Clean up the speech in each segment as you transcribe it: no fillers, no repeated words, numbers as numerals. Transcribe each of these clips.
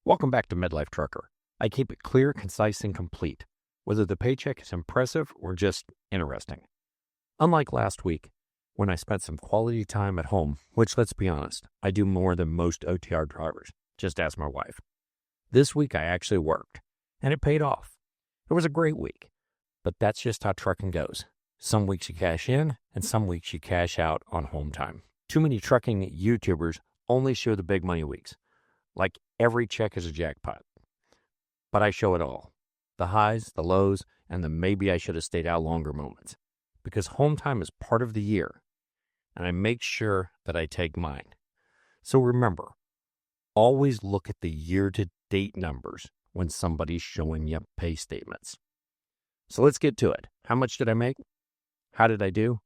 Welcome back to Midlife Trucker. I keep it clear, concise, and complete, whether the paycheck is impressive or just interesting. Unlike last week, when I spent some quality time at home, which, let's be honest, I do more than most OTR drivers. Just ask my wife. This week I actually worked, and it paid off. It was a great week, but that's just how trucking goes. Some weeks you cash in, and some weeks you cash out on home time. Too many trucking YouTubers only show the big money weeks. Like every check is a jackpot. But I show it all. The highs, the lows, and the maybe I should have stayed out longer moments. Because home time is part of the year, and I make sure that I take mine. So remember, always look at the year-to-date numbers when somebody's showing you pay statements. So let's get to it. How much did I make? How did I do?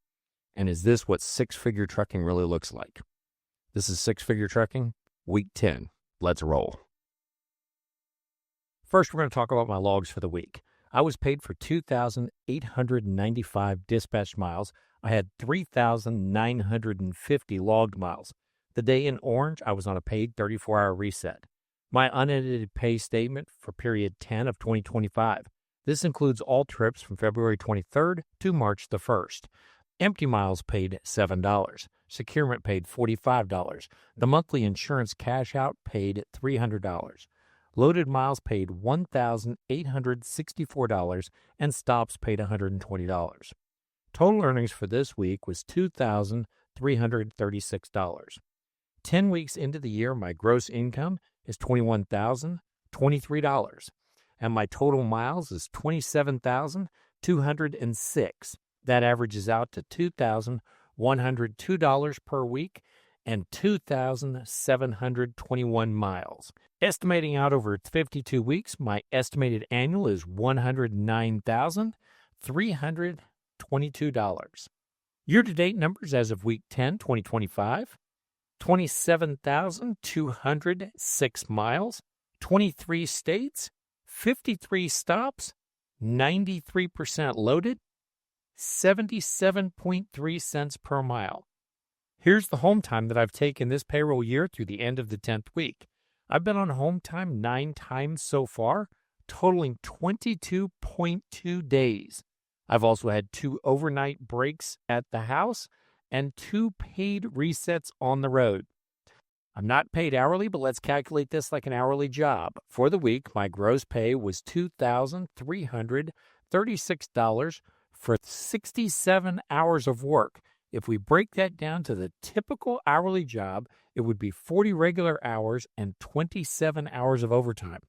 And is this what six-figure trucking really looks like? This is six-figure trucking, week 10. Let's roll. First, we're going to talk about my logs for the week. I was paid for 2,895 dispatched miles. I had 3,950 logged miles. The day in orange, I was on a paid 34-hour reset. My unedited pay statement for period 10 of 2025. This includes all trips from February 23rd to March the 1st. Empty miles paid $7. Securement paid $45. The monthly insurance cash out paid $300. Loaded miles paid $1,864, and stops paid $120. Total earnings for this week was $2,336. 10 weeks into the year, my gross income is $21,023, and my total miles is 27,206. That averages out to $2,102 per week and 2,721 miles. Estimating out over 52 weeks, my estimated annual is $109,322. Year-to-date numbers as of week 10, 2025, 27,206 miles, 23 states, 53 stops, 93% loaded, 77.3 cents per mile. Here's the home time that I've taken this payroll year through the end of the 10th week. I've been on home time 9 times so far, totaling 22.2 days. I've also had 2 overnight breaks at the house and 2 paid resets on the road. I'm not paid hourly, but let's calculate this like an hourly job. For the week, my gross pay was $2,336 for 67 hours of work. If we break that down to the typical hourly job, it would be 40 regular hours and 27 hours of overtime,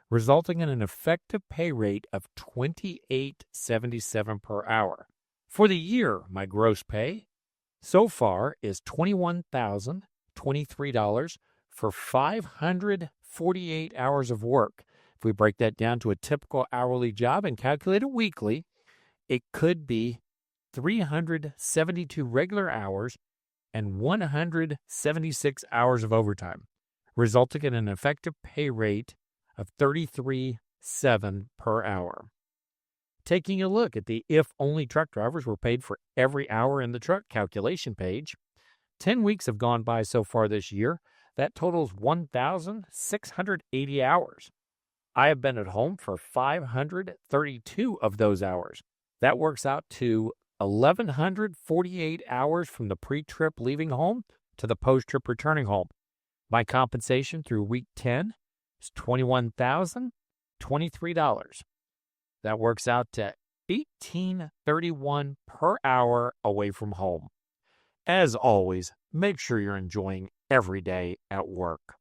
resulting in an effective pay rate of $28.77 per hour. For the year, my gross pay so far is $21,023 for 548 hours of work. If we break that down to a typical hourly job and calculate it weekly, it could be 372 regular hours and 176 hours of overtime, resulting in an effective pay rate of $33.07 per hour. Taking a look at the if-only truck drivers were paid for every hour in the truck calculation page, 10 weeks have gone by so far this year. That totals 1,680 hours. I have been at home for 532 of those hours. That works out to 1,148 hours from the pre-trip leaving home to the post-trip returning home. My compensation through week 10 is $21,023. That works out to $18.31 per hour away from home. As always, make sure you're enjoying every day at work.